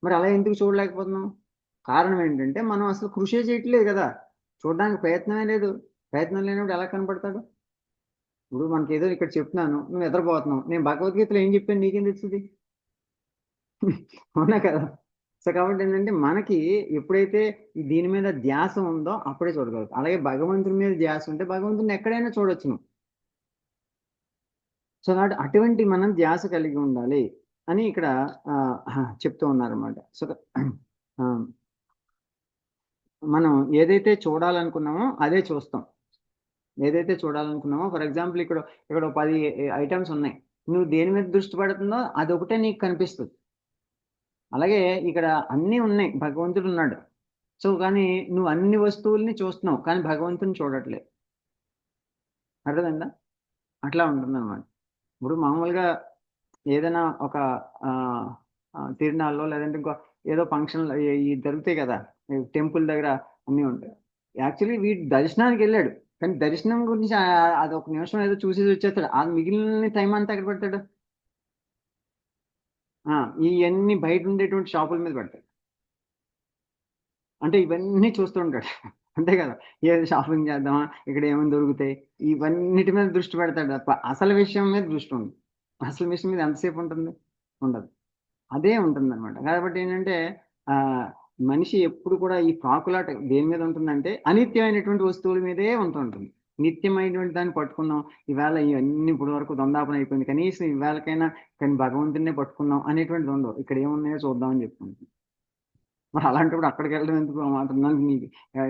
మరి అలా ఎందుకు చూడలేకపోతున్నాం? కారణం ఏంటంటే మనం అసలు కృషి చేయట్లేదు కదా. చూడడానికి ప్రయత్నమే లేదు. ప్రయత్నం లేనప్పుడు ఎలా కనపడతాడు? ఇప్పుడు మనకి ఏదో ఇక్కడ చెప్తున్నాను, నువ్వు నిద్రపోతున్నావు. నేను భగవద్గీతలో ఏం చెప్పాను నీకేం తెలుస్తుంది? అవునా కదా. సో కాబట్టి ఏంటంటే మనకి ఎప్పుడైతే దీని మీద ధ్యాస ఉందో అప్పుడే చూడగలుగుతాం. అలాగే భగవంతుని మీద ధ్యాస ఉంటే భగవంతుని ఎక్కడైనా చూడొచ్చు నువ్వు. సో కాబట్టి అటువంటి మనం ధ్యాస కలిగి ఉండాలి అని ఇక్కడ చెప్తూ ఉన్నారన్నమాట. సో మనం ఏదైతే చూడాలనుకున్నామో అదే చూస్తాం. ఏదైతే చూడాలనుకున్నామో ఫర్ ఎగ్జాంపుల్ ఇక్కడ 10 ఐటమ్స్ ఉన్నాయి. నువ్వు దేని మీద దృష్టి పెడుతుందో అదొకటే నీకు కనిపిస్తుంది. అలాగే ఇక్కడ అన్నీ ఉన్నాయి, భగవంతుడు ఉన్నాడు. సో కానీ నువ్వు అన్ని వస్తువుల్ని చూస్తున్నావు కానీ భగవంతుని చూడట్లేదు. అర్థమైందా? అట్లా ఉంటుందన్నమాట. ఇప్పుడు మామూలుగా ఏదైనా ఒక తిరునాళ్ళలో లేదంటే ఇంకో ఏదో ఫంక్షన్లు జరుగుతాయి కదా, టెంపుల్ దగ్గర అన్నీ ఉంటాయి. యాక్చువల్లీ వీడు దర్శనానికి వెళ్ళాడు కానీ దర్శనం గురించి అది ఒక నిమిషం ఏదో చూసేసి వచ్చేస్తాడు. ఆ మిగిలిన టైం అంతా ఎక్కడ పెడతాడు? ఇవన్నీ బయట ఉండేటువంటి షాపుల మీద పెడతాడు. అంటే ఇవన్నీ చూస్తూ ఉంటాడు. అంతే కదా. ఏది షాపింగ్ చేద్దామా, ఇక్కడ ఏమైనా దొరుకుతాయి, ఇవన్నిటి మీద దృష్టి పెడతాడు తప్ప అసలు విషయం మీద దృష్టి ఉండదు. అసలు విషయం మీద ఎంతసేపు ఉంటుంది? ఉండదు. అదే ఉంటుందన్నమాట. కాబట్టి ఏంటంటే మనిషి ఎప్పుడు కూడా ఈ ప్రాకులాట దేని మీద ఉంటుందంటే అనిత్యమైనటువంటి వస్తువుల మీదే ఉంటుంటుంది. నిత్యమైనటువంటి దాన్ని పట్టుకుందాం. ఈవేళ ఇవన్నీ ఇప్పటి వరకు దొందాపన అయిపోయింది. కనీసం ఈవేళకైనా కానీ భగవంతుడినే పట్టుకుందాం అనేటువంటిది ఉండవు. ఇక్కడ ఏమున్నాయో చూద్దామని చెప్తుంది. మరి అలాంటప్పుడు అక్కడికి వెళ్ళడం ఎందుకు? ఆ మాత్రం దానికి నీకు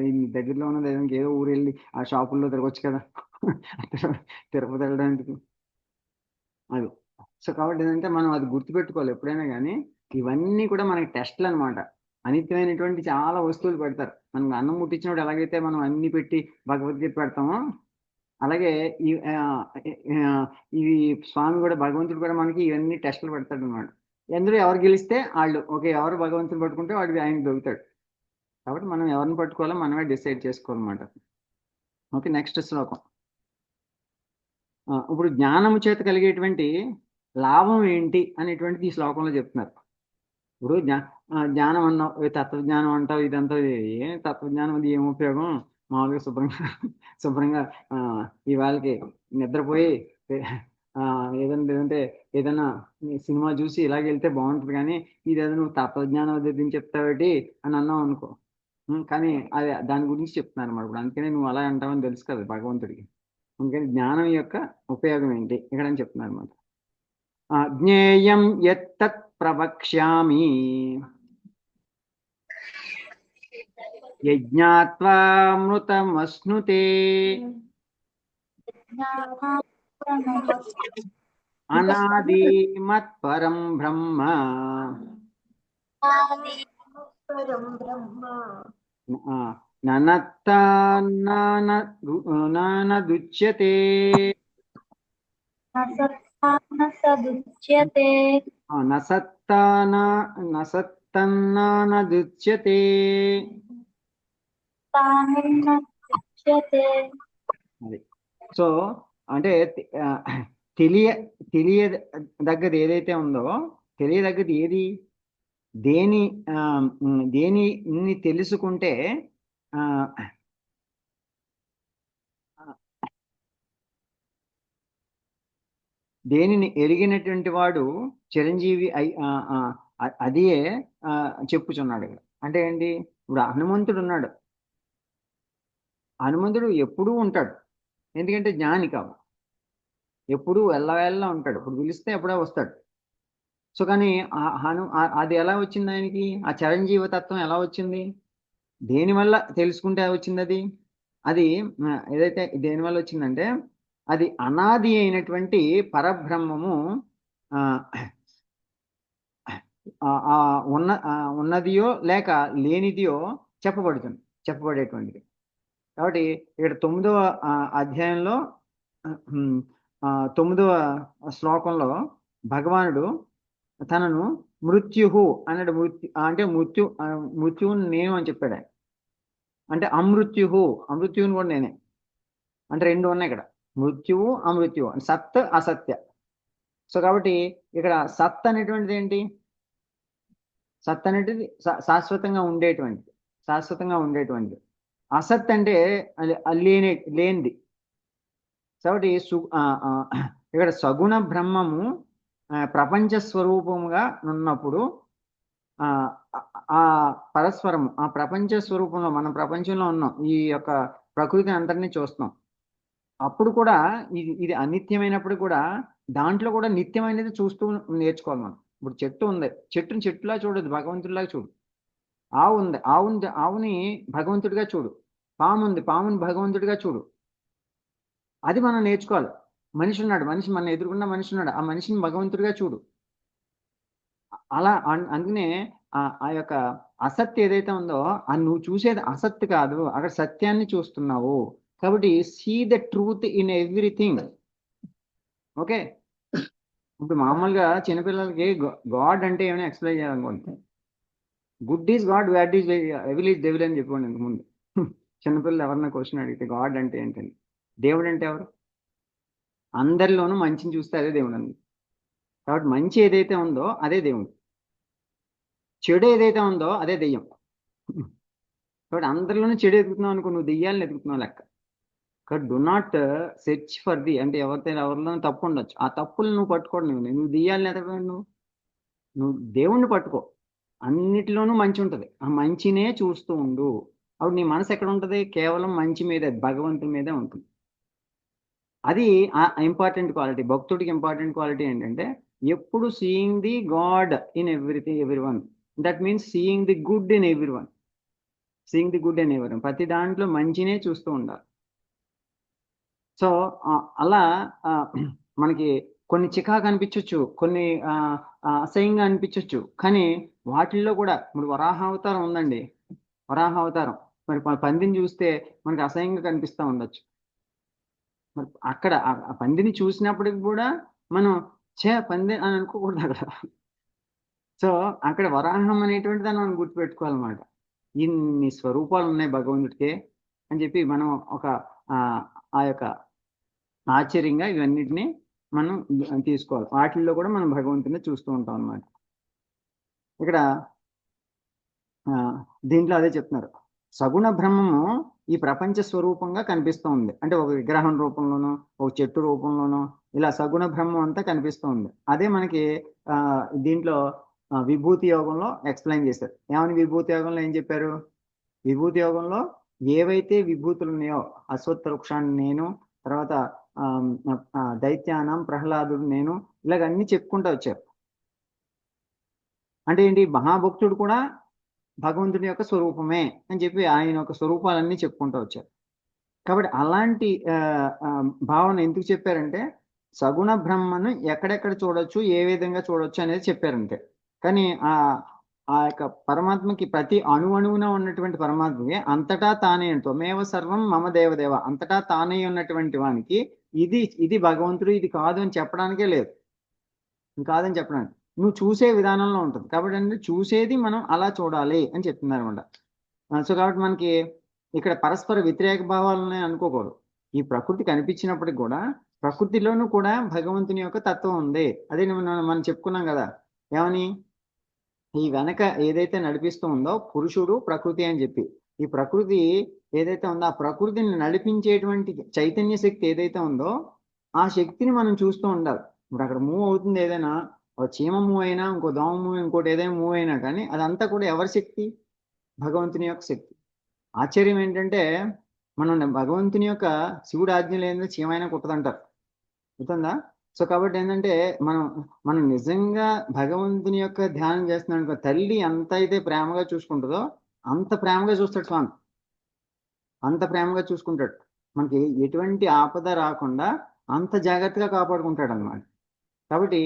ఈ దగ్గరలో ఉన్నది ఏదో ఊరు వెళ్ళి ఆ షాపుల్లో తిరగొచ్చు కదా. తిరుపతి వెళ్ళడం ఎందుకు? అది. సో కాబట్టి ఏంటంటే మనం అది గుర్తుపెట్టుకోవాలి ఎప్పుడైనా కానీ. ఇవన్నీ కూడా మనకి టెస్ట్లు అనమాట. అనిత్యమైనటువంటి చాలా వస్తువులు పెడతారు. మనం అన్నం ముట్టించినప్పుడు ఎలాగైతే మనం అన్ని పెట్టి భగవద్గీత పెడతామో, అలాగే ఈ ఇవి స్వామి కూడా భగవంతుడు కూడా మనకి ఇవన్నీ టెస్టులు పెడతాడనమాట. ఎందులో ఎవరు గెలిస్తే ఆళ్ళు ఓకే. ఎవరు భగవంతుని పట్టుకుంటే వాడు ఆయనకి దొరుకుతాడు. కాబట్టి మనం ఎవరిని పట్టుకోవాలో మనమే డిసైడ్ చేసుకోవాలన్నమాట. ఓకే. నెక్స్ట్ శ్లోకం. ఇప్పుడు జ్ఞానము చేత కలిగేటువంటి లాభం ఏంటి అనేటువంటిది ఈ శ్లోకంలో చెప్తున్నారు. ఇప్పుడు జ్ఞానం అన్నావు, తత్వజ్ఞానం అంటావు, ఇదంతా ఏ తత్వజ్ఞానం అది ఏం ఉపయోగం? మామూలుగా శుభ్రంగా శుభ్రంగా ఇవాళకి నిద్రపోయి ఏదైనా లేదంటే ఏదైనా సినిమా చూసి ఇలాగ వెళ్తే బాగుంటుంది, కానీ ఇదేదో నువ్వు తత్వజ్ఞానం అది చెప్తావేటి అని అన్నావు అనుకో. కానీ అది దాని గురించి చెప్తున్నారు అన్నమాట. ఇప్పుడు అందుకనే నువ్వు అలా అంటావని తెలుసు కదా భగవంతుడికి. అందుకని జ్ఞానం యొక్క ఉపయోగం ఏంటి ఇక్కడ అని చెప్తున్నారు అన్నమాట. జ్ఞేయం యత్తత్ ప్రవక్ష్యామి యజ్ఞాత్వామృతమశ్నుతే అనాదిమత్పరం బ్రహ్మ ననదుచ్యతే నసత్తన్నానదుచ్యతే. అది. సో అంటే తెలియదగ్గది ఏదైతే ఉందో, తెలియదగ్గది ఏది? దేనిని తెలుసుకుంటే దేనిని ఎరిగినటువంటి వాడు చిరంజీవి అదే చెప్పుచున్నాడు ఇక్కడ. అంటే ఏంటి? ఇప్పుడు హనుమంతుడు ఉన్నాడు. హనుమంతుడు ఎప్పుడూ ఉంటాడు, ఎందుకంటే జ్ఞాని కావు. ఎప్పుడూ ఎల్లవేళ్ళ ఉంటాడు. ఇప్పుడు పిలిస్తే ఎప్పుడో వస్తాడు. సో కానీ అది ఎలా వచ్చింది ఆయనకి? ఆ చిరంజీవి తత్వం ఎలా వచ్చింది? దేనివల్ల తెలుసుకుంటే వచ్చింది అది? అది ఏదైతే దేనివల్ల వచ్చిందంటే, అది అనాది అయినటువంటి పరబ్రహ్మము ఉన్నదియో లేక లేనిదియో చెప్పబడేటువంటిది. కాబట్టి ఇక్కడ 9వ అధ్యాయంలో 9వ శ్లోకంలో భగవానుడు తనను మృత్యుహు అన్నాడు. అంటే మృత్యువుని నేను అని చెప్పాడు ఆయన. అంటే అమృత్యువుని కూడా నేనే. అంటే రెండు ఉన్నాయి ఇక్కడ, మృత్యువు అమృత్యువు, సత్ అసత్య. సో కాబట్టి ఇక్కడ సత్ అనేటువంటిది ఏంటి? సత్ అనేటిది శాశ్వతంగా ఉండేటువంటిది. అసత్ అంటే లేనిది. కాబట్టి ఇక్కడ సగుణ బ్రహ్మము ప్రపంచ స్వరూపముగా ఉన్నప్పుడు ఆ పరస్పరము, ఆ ప్రపంచ స్వరూపంలో మనం ప్రపంచంలో ఉన్నాం, ఈ యొక్క ప్రకృతి అంతటినీ చూస్తున్నాం. అప్పుడు కూడా ఇది అనిత్యమైనప్పుడు కూడా దాంట్లో కూడా నిత్యమైనది చూస్తూ నేర్చుకోవాలి మనం. ఇప్పుడు చెట్టు ఉంది, చెట్టుని చెట్టులా చూడదు, భగవంతుడిలాగా చూడు. ఆవు ఉంది, ఆవుని భగవంతుడిగా చూడు. పాము ఉంది, పాముని భగవంతుడిగా చూడు. అది మనం నేర్చుకోవాలి. మనిషి ఉన్నాడు, మన ఎదురుకున్న మనిషి ఉన్నాడు, ఆ మనిషిని భగవంతుడిగా చూడు. అలా అందుకనే ఆ యొక్క అసత్ ఏదైతే ఉందో నువ్వు చూసేది అసత్ కాదు, అక్కడ సత్యాన్ని చూస్తున్నావు. కాబట్టి see the truth in everything. Okay. ఇప్పుడు మామూలుగా చిన్నపిల్లలకి గాడ్ అంటే ఏమైనా ఎక్స్ప్లెయిన్ చేయాలనుకోండి, good is God, bad is evil is devil అని చెప్పండి ఇంతకుముందు. చిన్నపిల్లలు ఎవరన్నా క్వశ్చన్ అడిగితే గాడ్ అంటే ఏంటని, దేవుడు అంటే ఎవరు? అందరిలోనూ మంచిని చూస్తే అదే దేవుడు అండి. కాబట్టి మంచి ఏదైతే ఉందో అదే దేవుడు, చెడు ఏదైతే ఉందో అదే దెయ్యం. కాబట్టి అందరిలోనూ చెడు ఎదుగుతున్నావు అనుకో, నువ్వు దెయ్యాలను ఎదుగుతున్నావు లెక్క. కాబట్టి do not search for the, అంటే ఎవరిలోనూ తప్పు ఉండొచ్చు, ఆ తప్పులు నువ్వు పట్టుకోవడం. నువ్వు దెయ్యాలను ఎదగడం, నువ్వు దేవుణ్ణి పట్టుకో. అన్నిటిలోనూ మంచి ఉంటుంది, ఆ మంచినే చూస్తూ ఉండు. అప్పుడు నీ మనసు ఎక్కడ ఉంటుంది? కేవలం మంచి మీదే, భగవంతుని మీదే ఉంటుంది. అది ఇంపార్టెంట్ క్వాలిటీ. భక్తుడికి ఇంపార్టెంట్ క్వాలిటీ ఏంటంటే ఎప్పుడు seeing the God in everything, everyone. That means seeing the good in everyone. Seeing the good in everyone, ప్రతి దాంట్లో మంచినే చూస్తూ ఉండాలి. సో అలా మనకి కొన్ని చికాకు అనిపించవచ్చు, కొన్ని అసహ్యంగా అనిపించవచ్చు, కానీ వాటిల్లో కూడా ఇప్పుడు వరాహ అవతారం ఉందండి. వరాహ అవతారం మరి పందిని చూస్తే మనకి అసహ్యంగా కనిపిస్తూ ఉండొచ్చు. మరి అక్కడ ఆ పందిని చూసినప్పటికి కూడా మనం పంది అని అనుకోకూడదు అక్కడ. సో అక్కడ వరాహం అనేటువంటి దాన్ని మనం గుర్తుపెట్టుకోవాలన్నమాట. ఇన్ని స్వరూపాలు ఉన్నాయి భగవంతుడికి అని చెప్పి మనం ఒక ఆ యొక్క ఆశ్చర్యంగా ఇవన్నిటిని మనం తీసుకోవాలి. వాటిల్లో కూడా మనం భగవంతుని చూస్తూ ఉంటాం అన్నమాట. ఇక్కడ దీంట్లో అదే చెప్తున్నారు, సగుణ బ్రహ్మము ఈ ప్రపంచ స్వరూపంగా కనిపిస్తూ ఉంది. అంటే ఒక విగ్రహం రూపంలోనో, ఒక చెట్టు రూపంలోనో, ఇలా సగుణ బ్రహ్మం అంతా కనిపిస్తూ ఉంది. అదే మనకి దీంట్లో విభూతి యోగంలో ఎక్స్ప్లెయిన్ చేశారు. ఏమని విభూతి యోగంలో ఏం చెప్పారు? విభూతి యోగంలో ఏవైతే విభూతులు ఉన్నాయో, అశ్వత్థ వృక్షాన్ని నేను, తర్వాత దైత్యానం ప్రహ్లాదుడు నేను, ఇలాగ అన్ని చెప్పుకుంటూ వచ్చారు. అంటే ఏంటి, మహాభక్తుడు కూడా భగవంతుని యొక్క స్వరూపమే అని చెప్పి ఆయన యొక్క స్వరూపాలన్నీ చెప్పుకుంటూ వచ్చారు. కాబట్టి అలాంటి భావన ఎందుకు చెప్పారంటే సగుణ బ్రహ్మను ఎక్కడెక్కడ చూడొచ్చు, ఏ విధంగా చూడొచ్చు అనేది చెప్పారంతే. కానీ ఆ యొక్క పరమాత్మకి ప్రతి అణువున ఉన్నటువంటి పరమాత్మకి అంతటా తానే త్వమేవ సర్వం మమ దేవదేవ, అంతటా తానే ఉన్నటువంటి వానికి ఇది భగవంతుడు, ఇది కాదు అని చెప్పడానికే లేదు. ఇది కాదని చెప్పడానికి నువ్వు చూసే విధానంలో ఉంటుంది. కాబట్టి అంటే చూసేది మనం అలా చూడాలి అని చెప్తున్నారు అనమాట. సో కాబట్టి మనకి ఇక్కడ పరస్పర వ్యతిరేక భావాలని అనుకోకూడదు. ఈ ప్రకృతి కనిపించినప్పటికి కూడా ప్రకృతిలోనూ కూడా భగవంతుని యొక్క తత్వం ఉంది. అదే మనం చెప్పుకున్నాం కదా, ఏమని, ఈ వెనక ఏదైతే నడిపిస్తూ ఉందో పురుషుడు ప్రకృతి అని చెప్పి, ఈ ప్రకృతి ఏదైతే ఉందో ఆ ప్రకృతిని నడిపించేటువంటి చైతన్య శక్తి ఏదైతే ఉందో ఆ శక్తిని మనం చూస్తూ ఉండాలి. ఇప్పుడు అక్కడ మూవ్ అవుతుంది ఏదైనా, ఒక చీమ మూవ్ అయినా, ఇంకో దోమ మూవ్, ఇంకోటి ఏదైనా మూవ్ అయినా కానీ అదంతా కూడా ఎవరి శక్తి? భగవంతుని యొక్క శక్తి. ఆశ్చర్యం ఏంటంటే మనం భగవంతుని యొక్క శివుడు ఆజ్ఞ లేని చీమైనా కుట్టదంటారు, గుర్తుందా? సో కాబట్టి ఏంటంటే మనం నిజంగా భగవంతుని యొక్క ధ్యానం చేస్తున్నాం అనుకో, తల్లి ఎంత అయితే ప్రేమగా చూసుకుంటుందో అంత ప్రేమగా చూస్తాడు స్వామి, అంత ప్రేమగా చూసుకుంటాడు. మనకి ఎటువంటి ఆపద రాకుండా అంత జాగ్రత్తగా కాపాడుకుంటాడు అన్నమాట. కాబట్టి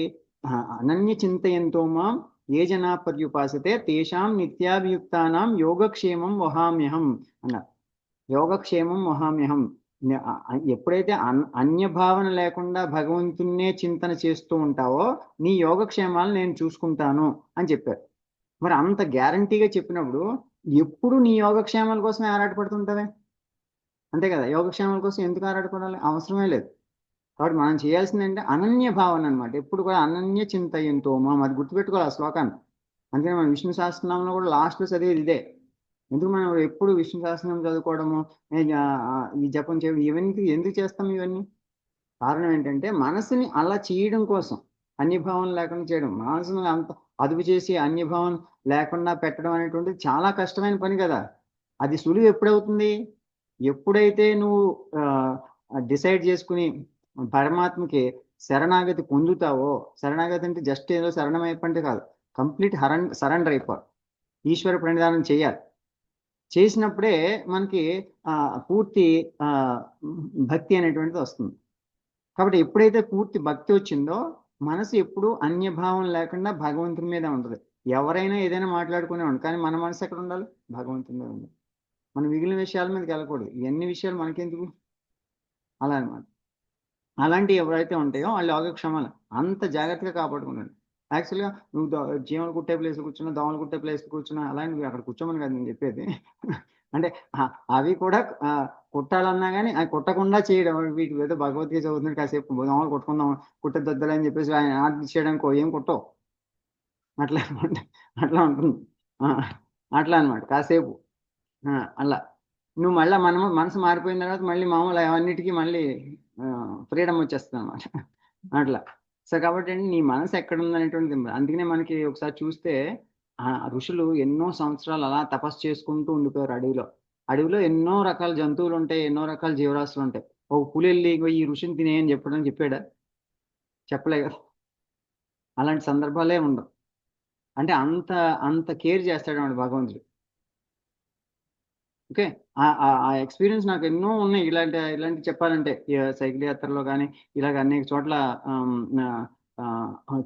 అనన్య చింతయంతో మాం ఏ జనా పర్యుపాసతే తేషాం నిత్యాభియుక్తానాం యోగక్షేమం వహామ్యహం అన్నారు. యోగక్షేమం వహామ్యహం. ఎప్పుడైతే అన్య భావన లేకుండా భగవంతున్నే చింతన చేస్తూ ఉంటావో నీ యోగక్షేమాలు నేను చూసుకుంటాను అని చెప్పారు. మరి అంత గ్యారంటీగా చెప్పినప్పుడు ఎప్పుడు నీ యోగక్షేమాల కోసమే ఆరాటపడుతుంటావే, అంతే కదా? యోగక్షేమాల కోసం ఎందుకు ఆరాటపడాలి? అవసరమే లేదు. కాబట్టి మనం చేయాల్సింది అంటే అనన్య భావన అనమాట. ఎప్పుడు కూడా అనన్య చింతయంతో మనం అది గుర్తుపెట్టుకోవాలి ఆ శ్లోకాన్ని. అందుకని మనం విష్ణు సహస్రనామంలో కూడా లాస్ట్లో చదివేది ఇదే. ఎందుకు మనం ఎప్పుడు విష్ణు సహస్రనామం చదువుకోవడము, ఈ జపం చేయడం, ఇవన్నీ ఎందుకు చేస్తాం? ఇవన్నీ కారణం ఏంటంటే మనసుని అలా చేయడం కోసం, అన్యభావం లేకుండా చేయడం. మనసుని అంత అదుపు చేసి అన్యభావం లేకుండా పెట్టడం అనేటువంటిది చాలా కష్టమైన పని కదా. అది సులువు ఎప్పుడవుతుంది? ఎప్పుడైతే నువ్వు డిసైడ్ చేసుకుని పరమాత్మకి శరణాగతి పొందుతావో, శరణాగతి అంటే జస్ట్ ఏదో శరణమైపోతే కాదు, కంప్లీట్ సరెండర్ అయిపోవాలి, ఈశ్వర ప్రణిధానం చేయాలి. చేసినప్పుడే మనకి పూర్తి భక్తి అనేటువంటిది వస్తుంది. కాబట్టి ఎప్పుడైతే పూర్తి భక్తి వచ్చిందో మనసు ఎప్పుడు అన్యభావం లేకుండా భగవంతుని మీద ఉంటుంది. ఎవరైనా ఏదైనా మాట్లాడుకునేవాడు, కానీ మన మనసు ఎక్కడ ఉండాలి? భగవంతుని మీద ఉండాలి. మన మిగిలిన విషయాల మీదకి వెళ్ళకూడదు. ఇవన్నీ విషయాలు మనకెందుకు? అలా అనమాట. అలాంటివి ఎవరైతే ఉంటాయో వాళ్ళు యోగక్షేమాలు అంత జాగ్రత్తగా కాపాడుకున్నాడు. యాక్చువల్గా నువ్వు చీమలు కుట్టే ప్లేస్ కూర్చున్నా, దోమలు కుట్టే ప్లేస్ కూర్చున్నా, అలా నువ్వు అక్కడ కూర్చోమని కాదు నేను చెప్పేది. అంటే అవి కూడా కుట్టాలన్నా కానీ అవి కుట్టకుండా చేయడం. వీటికి ఏదో భగవద్గీత చదువుతుంది, కాసేపు దోమలు కుట్టుకుందాం, కుట్టద్దద్దులు అని చెప్పేసి ఆయన ఆర్డర్ చేయడానికి ఏం కుట్టవు. అట్లా అనమాట, అట్లా ఉంటుంది. అట్లా అనమాట కాసేపు అలా నువ్వు మళ్ళీ మనసు మారిపోయిన తర్వాత మళ్ళీ మామూలు అవన్నిటికీ మళ్ళీ ఫ్రీడమ్ వచ్చేస్తుంది అనమాట. అట్లా. సో కాబట్టి నీ మనసు ఎక్కడ ఉందనేటువంటిది. అందుకనే మనకి ఒకసారి చూస్తే ఋషులు ఎన్నో సంవత్సరాలు అలా తపస్సు చేసుకుంటూ ఉండిపోయారు అడవిలో. అడవిలో ఎన్నో రకాల జంతువులు ఉంటాయి, ఎన్నో రకాల జీవరాశులు ఉంటాయి. ఒక పులి వెళ్ళి "ఇగో ఈ ఋషిని తినేయని" చెప్పాడా? చెప్పలే కదా. అలాంటి సందర్భాలే ఉండవు. అంటే అంత అంత కేర్ చేస్తాడన్నమాట భగవంతుడు. ఓకే. ఆ ఎక్స్‌పీరియన్స్ నాకు ఎన్నో ఉన్నాయి. ఇలాంటివి చెప్పాలంటే సైకిల్ యాత్రలో గాని, ఇలాగ అనేక చోట్ల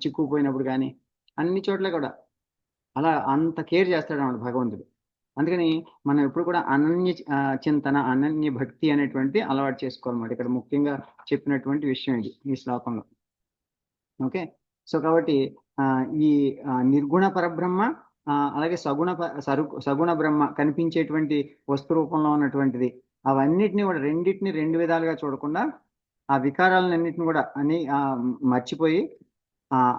చిక్కుకుపోయినప్పుడు గాని, అన్ని చోట్ల కూడా అలా అంత కేర్ చేస్తాడన్నమాట భగవంతుడు. అందుకని మనం ఎప్పుడు కూడా చింతన, అనన్య భక్తి అనేటువంటిది అలవాటు చేసుకోవాలన్నమాట. ఇక్కడ ముఖ్యంగా చెప్పినటువంటి విషయం ఇది ఈ శ్లోకంలో. ఓకే. సో, కాబట్టి ఈ నిర్గుణ పరబ్రహ్మ, అలాగే సగుణ బ్రహ్మ కనిపించేటువంటి వస్తు రూపంలో ఉన్నటువంటిది. అవన్నిటిని కూడా రెండిటిని 2 విధాలుగా చూడకుండా, ఆ వికారాలన్నిటిని కూడా మర్చిపోయి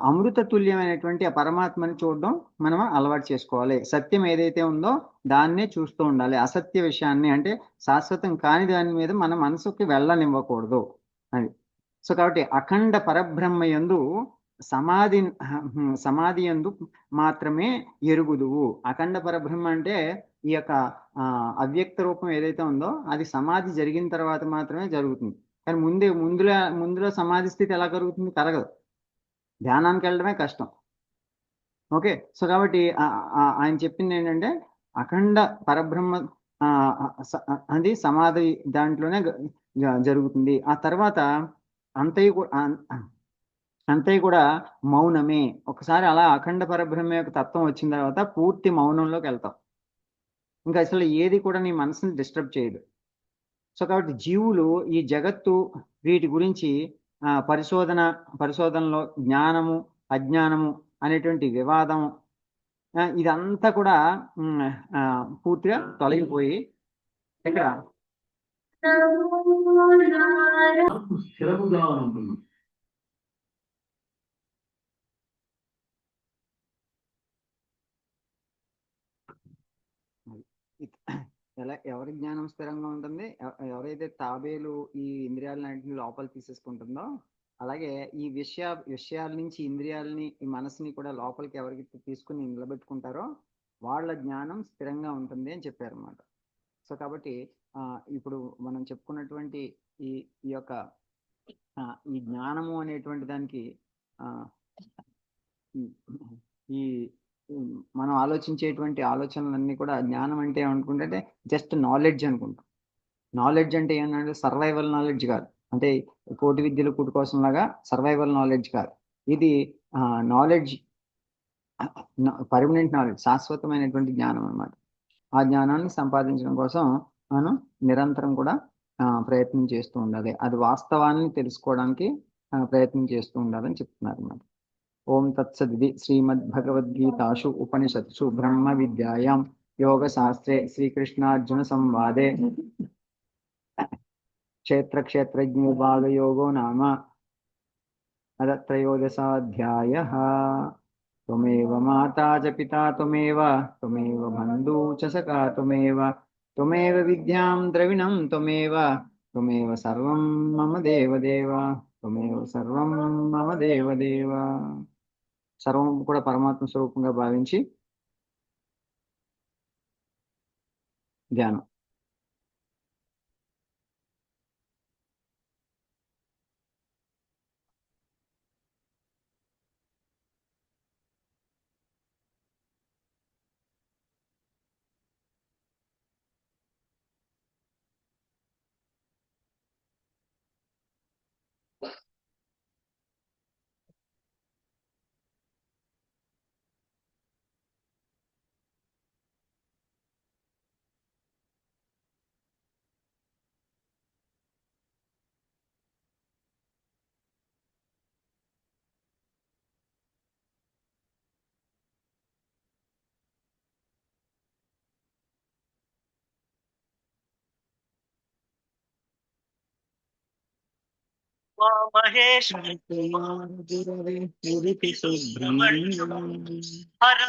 అమృత తుల్యమైనటువంటి ఆ పరమాత్మని చూడడం మనం అలవాటు చేసుకోవాలి. సత్యం ఏదైతే ఉందో దాన్నే చూస్తూ ఉండాలి. అసత్య విషయాన్ని అంటే శాశ్వతం కాని దాని మీద మన మనసుకి వెళ్ళనివ్వకూడదు అని. సో, కాబట్టి అఖండ పరబ్రహ్మయందు సమాధి యందు మాత్రమే ఎరుగుదువు. అఖండ పరబ్రహ్మ అంటే ఈ యొక్క అవ్యక్త రూపం ఏదైతే ఉందో అది సమాధి జరిగిన తర్వాత మాత్రమే జరుగుతుంది. కానీ ముందులో సమాధి స్థితి ఎలా కలుగుతుంది? కలగదు. ధ్యానానికెళ్ళడమే కష్టం. ఓకే. సో, కాబట్టి ఆయన చెప్పిందేంటంటే, అఖండ పరబ్రహ్మ అది సమాధి దాంట్లోనే జరుగుతుంది. ఆ తర్వాత అంతయు కు అన్ అంతయు కూడా మౌనమే. ఒకసారి అలా అఖండ పరబ్రహ్మ యొక్క తత్వం వచ్చిన తర్వాత పూర్తి మౌనంలోకెళ్తాం. ఇంక అసలు ఏది కూడా నీ మనసుని డిస్టర్బ్ చేయదు. సో, కాబట్టి జీవులు ఈ జగత్తు వీటి గురించి పరిశోధనలో జ్ఞానము, అజ్ఞానము అనేటువంటి వివాదం ఇదంతా కూడా పూర్తిగా తొలగిపోయి ఇక్కడ స్థిరముగా ఉంటుంది. ఎవరి జ్ఞానం స్థిరంగా ఉంటుంది? ఎవరైతే తాబేలు ఈ ఇంద్రియాలన్నిటిని లోపల తీసేసుకుంటుందో, అలాగే ఈ విషయాల నుంచి ఇంద్రియాలని, ఈ మనసుని కూడా లోపలికి ఎవరికి తీసుకొని నిలబెట్టుకుంటారో, వాళ్ళ జ్ఞానం స్థిరంగా ఉంటుంది అని చెప్పారన్నమాట. సో, కాబట్టి ఇప్పుడు మనం చెప్పుకున్నటువంటి ఈ ఈ యొక్క ఈ జ్ఞానము అనేటువంటి దానికి ఈ మనం ఆలోచించేటువంటి ఆలోచనలన్నీ కూడా జ్ఞానం అంటే ఏమనుకుంటే జస్ట్ నాలెడ్జ్ అనుకుంటాం. నాలెడ్జ్ అంటే ఏంటంటే సర్వైవల్ నాలెడ్జ్ కాదు. అంటే కోటి విద్యలు కూటి కోసం లాగా సర్వైవల్ నాలెడ్జ్ కాదు. ఇది నాలెడ్జ్ పర్మనెంట్ నాలెడ్జ్, శాశ్వతమైనటువంటి జ్ఞానం అన్నమాట. ఆ జ్ఞానాన్ని సంపాదించడం కోసం మనం నిరంతరం కూడా ప్రయత్నం చేస్తూ ఉండాలి. అది వాస్తవాన్ని తెలుసుకోవడానికి ప్రయత్నం చేస్తూ ఉండాలని చెప్తున్నారన్నమాట. ఓం తత్సదితి శ్రీమద్భగవద్గీతాసు ఉపనిషత్సు బ్రహ్మ విద్యాయాం యోగశాస్త్రే శ్రీకృష్ణార్జున సంవాదే క్షేత్రజ్ఞవిభాగయోగో నామ त्रयोदशाध्यायः। त्वमेव माता च पिता त्वमेव बन्धू च सखा त्वमेव विद्यां द्रविणं त्वमेव सर्वं मम देवदेव त्वमेव सर्वं मम देवदेव। సర్వం కూడా పరమాత్మ స్వరూపంగా భావించి ధ్యానం. మహేష్ కుమార్ గురవే సుబ్రహ్మణ్యం హర